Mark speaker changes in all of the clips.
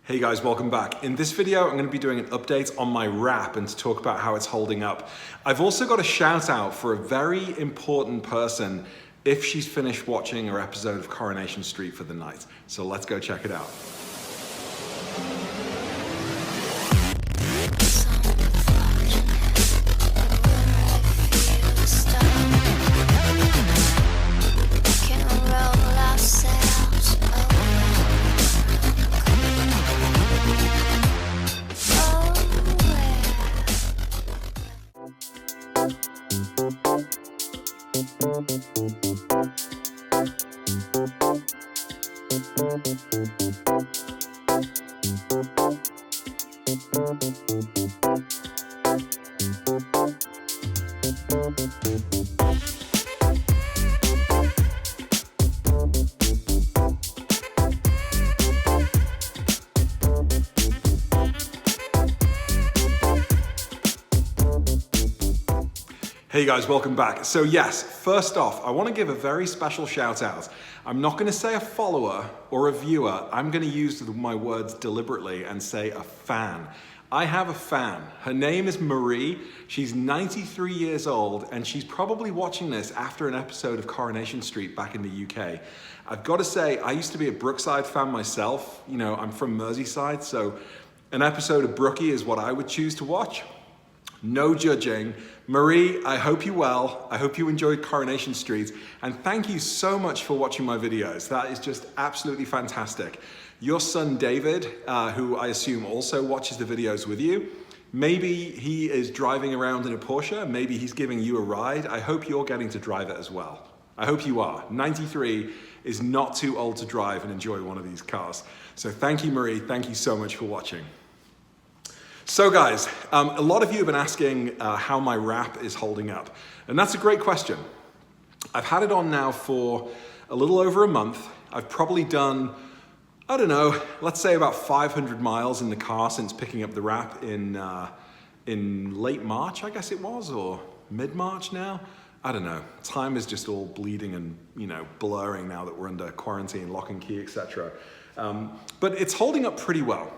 Speaker 1: Hey guys, welcome back. In this video, I'm going to be doing an update on my wrap and to talk about how it's holding up. I've also got a shout out for a very important person if she's finished watching her episode of Coronation Street for the night. So let's go check it out. Hey guys, welcome back. So yes, first off, I want to give a very special shout out. I'm not going to say a follower or a viewer. I'm going to use my words deliberately and say a fan. I have a fan. Her name is Marie. She's 93 years old and she's probably watching this after an episode of Coronation Street back in the UK. I've got to say, I used to be a Brookside fan myself. You know, I'm from Merseyside, so an episode of Brookie is what I would choose to watch. No judging. Marie, I hope you well. I hope you enjoyed Coronation Street. And thank you so much for watching my videos. That is just absolutely fantastic. Your son, David, who I assume also watches the videos with you, maybe he is driving around in a Porsche. Maybe he's giving you a ride. I hope you're getting to drive it as well. I hope you are. 93 is not too old to drive and enjoy one of these cars. So thank you, Marie. Thank you so much for watching. So guys, a lot of you have been asking how my wrap is holding up. And that's a great question. I've had it on now for a little over a month. I've probably done, I don't know, let's say about 500 miles in the car since picking up the wrap in late March, I guess it was, or mid-March now. I don't know. Time is just all bleeding and, you know, blurring now that we're under quarantine, lock and key, etc. But it's holding up pretty well.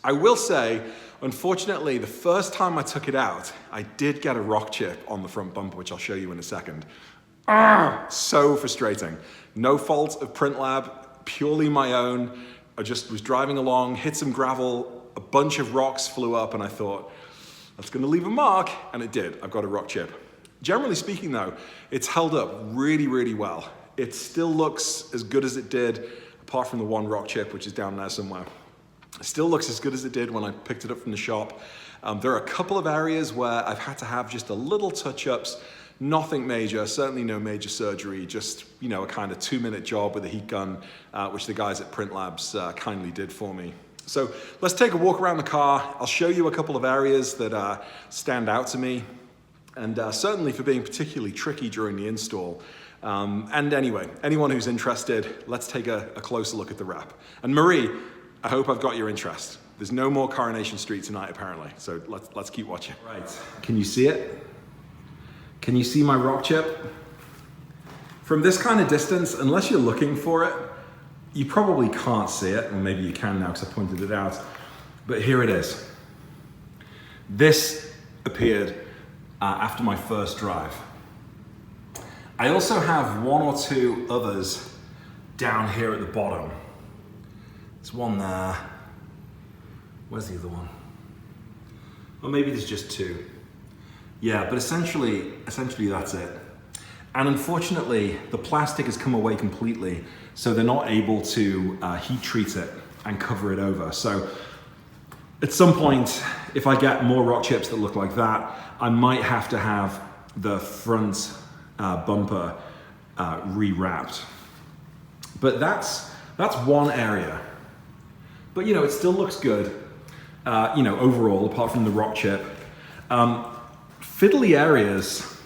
Speaker 1: I will say, unfortunately, the first time I took it out, I did get a rock chip on the front bumper, which I'll show you in a second. So frustrating. No fault of Print Lab, purely my own. I just was driving along, hit some gravel, a bunch of rocks flew up, and I thought, that's gonna leave a mark, and it did. I've got a rock chip. Generally speaking though, it's held up really, really well. It still looks as good as it did, apart from the one rock chip, which is down there somewhere. It still looks as good as it did when I picked it up from the shop. There are a couple of areas where I've had to have just a little touch-ups, nothing major, certainly no major surgery, just, you know, a kind of 2-minute job with a heat gun, which the guys at Print Labs kindly did for me. So let's take a walk around the car. I'll show you a couple of areas that stand out to me, and certainly for being particularly tricky during the install. And anyway, anyone who's interested, let's take a closer look at the wrap. And Marie, I hope I've got your interest. There's no more Coronation Street tonight, apparently. So let's keep watching. Right, can you see it? Can you see my rock chip? From this kind of distance, unless you're looking for it, you probably can't see it, or maybe you can now because I pointed it out, but here it is. This appeared after my first drive. I also have one or two others down here at the bottom. There's one there. Where's the other one? Or maybe there's just two. Yeah, but essentially that's it. And unfortunately, the plastic has come away completely, so they're not able to heat treat it and cover it over. So at some point, if I get more rock chips that look like that, I might have to have the front bumper rewrapped. But that's one area. But you know, it still looks good, you know, overall, apart from the rock chip. Fiddly areas,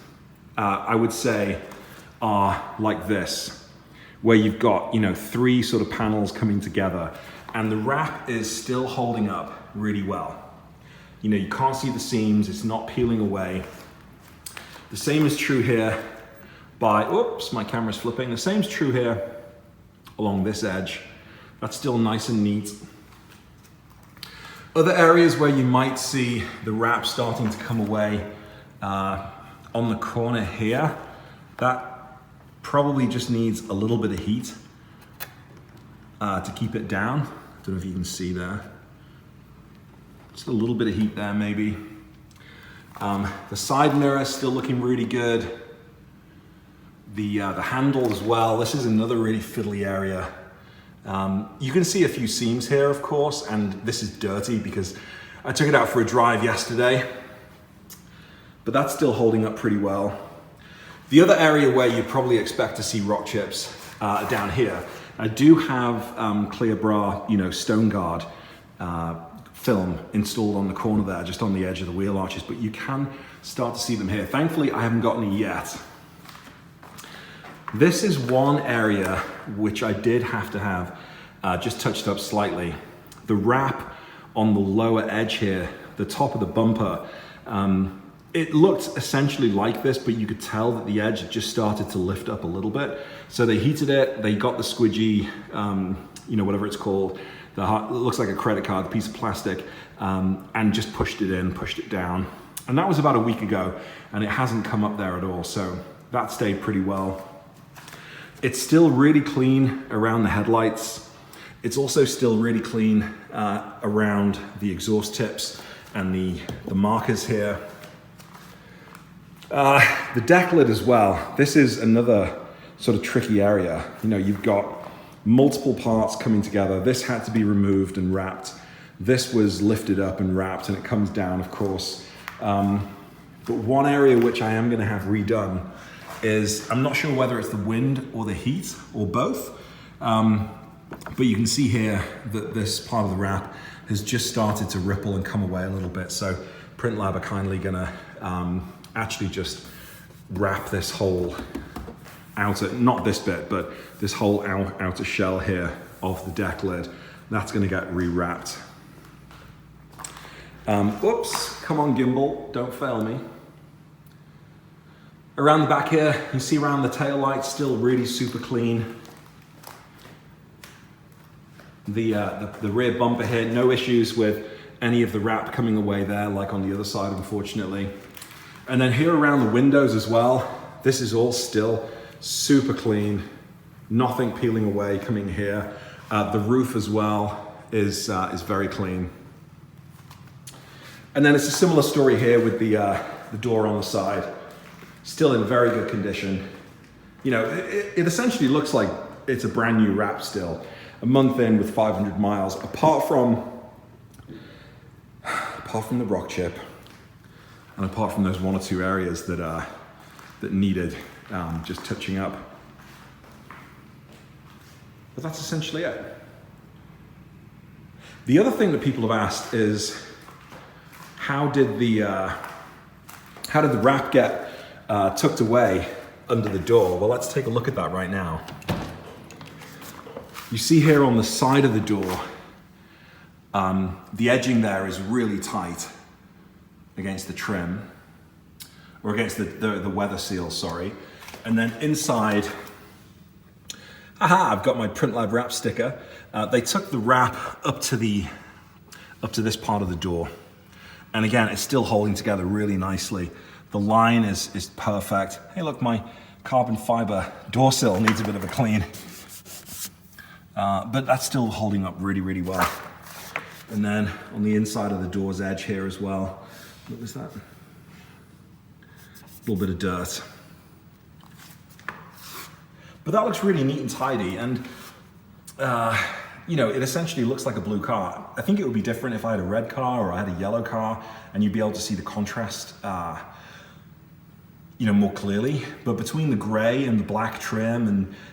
Speaker 1: I would say, are like this, where you've got, you know, 3 sort of panels coming together, and the wrap is still holding up really well. You know, you can't see the seams, it's not peeling away. The same is true here by, oops, my camera's flipping. The same is true here along this edge. That's still nice and neat. Other areas where you might see the wrap starting to come away on the corner here, that probably just needs a little bit of heat to keep it down. I don't know if you can see there. Just a little bit of heat there maybe. The side mirror is still looking really good. The handle as well. This is another really fiddly area. You can see a few seams here, of course, and this is dirty because I took it out for a drive yesterday, but that's still holding up pretty well. The other area where you probably expect to see rock chips down here. I do have clear bra, stone guard film installed on the corner there, just on the edge of the wheel arches, but you can start to see them here. Thankfully, I haven't gotten any yet. This is one area which I did have to have just touched up slightly. The wrap on the lower edge here, the top of the bumper, it looked essentially like this, but you could tell that the edge just started to lift up a little bit. So they heated it, they got the squidgy, whatever it's called, it looks like a credit card, piece of plastic, and just pushed it down. And that was about a week ago, and it hasn't come up there at all, so that stayed pretty well. It's still really clean around the headlights. It's also still really clean around the exhaust tips and the markers here. The deck lid as well. This is another sort of tricky area. You've got multiple parts coming together. This had to be removed and wrapped. This was lifted up and wrapped, and it comes down, of course. But one area which I am going to have redone is, I'm not sure whether it's the wind or the heat or both, but you can see here that this part of the wrap has just started to ripple and come away a little bit. So PrintLab are kindly gonna actually just wrap this whole outer, not this bit, but this whole outer shell here of the deck lid. That's gonna get rewrapped. Whoops, come on gimbal, don't fail me. Around the back here, you see around the tail lights, still really super clean. The rear bumper here, no issues with any of the wrap coming away there, like on the other side, unfortunately. And then here around the windows as well, this is all still super clean, nothing peeling away coming here. The roof as well is very clean. And then it's a similar story here with the door on the side. Still in very good condition. It essentially looks like it's a brand new wrap still. A month in with 500 miles, apart from the rock chip, and apart from those one or two areas that needed just touching up. But that's essentially it. The other thing that people have asked is, how did the wrap get tucked away under the door? Well, let's take a look at that right now. You see here on the side of the door, the edging there is really tight against the trim, or against the weather seal, sorry. And then inside, I've got my PrintLab wrap sticker. They took the wrap up to this part of the door. And again, it's still holding together really nicely. The line is perfect. Hey, look, my carbon fiber door sill needs a bit of a clean. But that's still holding up really, really well. And then on the inside of the door's edge here as well, what was that? A little bit of dirt. But that looks really neat and tidy. And, it essentially looks like a blue car. I think it would be different if I had a red car or I had a yellow car, and you'd be able to see the contrast more clearly. But between the gray and the black trim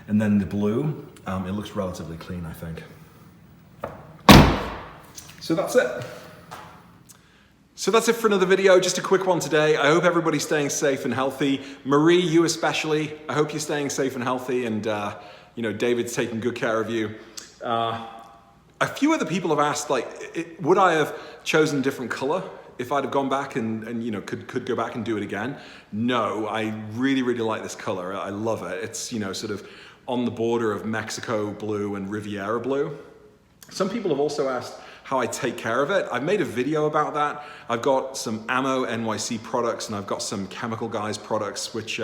Speaker 1: and then the blue, it looks relatively clean, I think. So that's it. So that's it for another video, just a quick one today. I hope everybody's staying safe and healthy. Marie, you especially, I hope you're staying safe and healthy, and David's taking good care of you. A few other people have asked, would I have chosen a different color if I'd have gone back and could go back and do it again? No, I really, really like this color. I love it. It's, sort of on the border of Mexico blue and Riviera blue. Some people have also asked, how I take care of it. I've made a video about that. I've got some Ammo NYC products and I've got some Chemical Guys products, which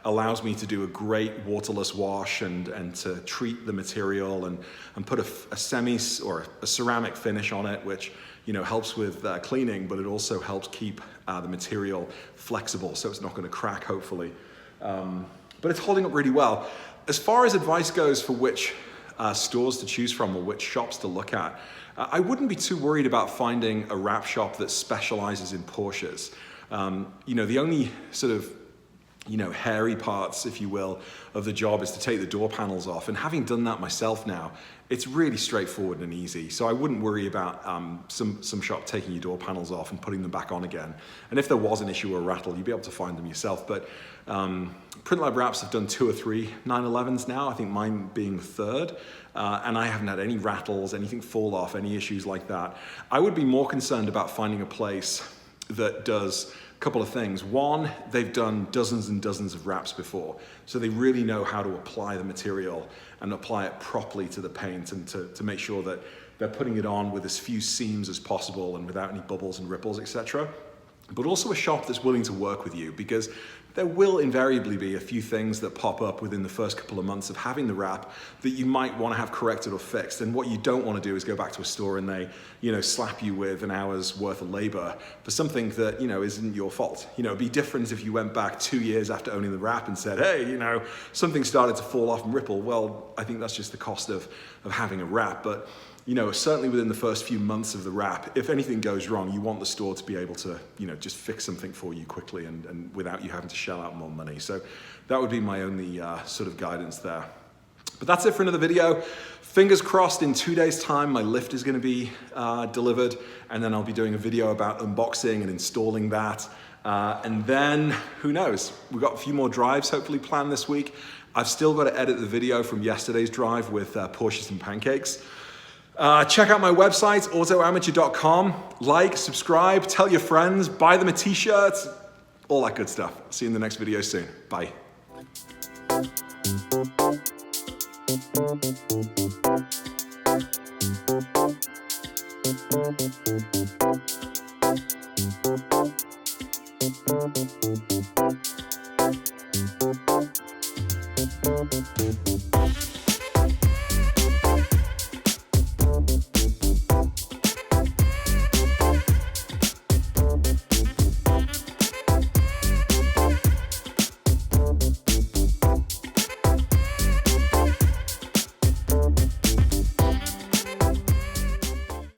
Speaker 1: allows me to do a great waterless wash and to treat the material and put a semi or a ceramic finish on it, which helps with cleaning, but it also helps keep the material flexible so it's not going to crack, hopefully. But it's holding up really well. As far as advice goes for which stores to choose from or which shops to look at, I wouldn't be too worried about finding a wrap shop that specializes in Porsches. The only sort of hairy parts, if you will, of the job is to take the door panels off. And having done that myself now, it's really straightforward and easy. So I wouldn't worry about some shop taking your door panels off and putting them back on again. And if there was an issue or a rattle, you'd be able to find them yourself. But Print Lab Wraps have done 2 or 3 911s now, I think mine being the 3rd. And I haven't had any rattles, anything fall off, any issues like that. I would be more concerned about finding a place that does a couple of things. One, they've done dozens and dozens of wraps before, so they really know how to apply the material and apply it properly to the paint and to make sure that they're putting it on with as few seams as possible and without any bubbles and ripples, etc. But also a shop that's willing to work with you, because there will invariably be a few things that pop up within the first couple of months of having the wrap that you might want to have corrected or fixed. And what you don't want to do is go back to a store and they, slap you with an hour's worth of labor for something that, isn't your fault. It'd be different if you went back 2 years after owning the wrap and said, hey, something started to fall off and ripple. Well, I think that's just the cost of having a wrap. But certainly within the first few months of the wrap, if anything goes wrong, you want the store to be able to, just fix something for you quickly and without you having to shell out more money. So that would be my only sort of guidance there. But that's it for another video. Fingers crossed in 2 days' time, my lift is going to be delivered, and then I'll be doing a video about unboxing and installing that. And then, who knows? We've got a few more drives hopefully planned this week. I've still got to edit the video from yesterday's drive with Porsches and pancakes. Check out my website, autoamateur.com. Like, subscribe, tell your friends, buy them a t-shirt, all that good stuff. See you in the next video soon. Bye.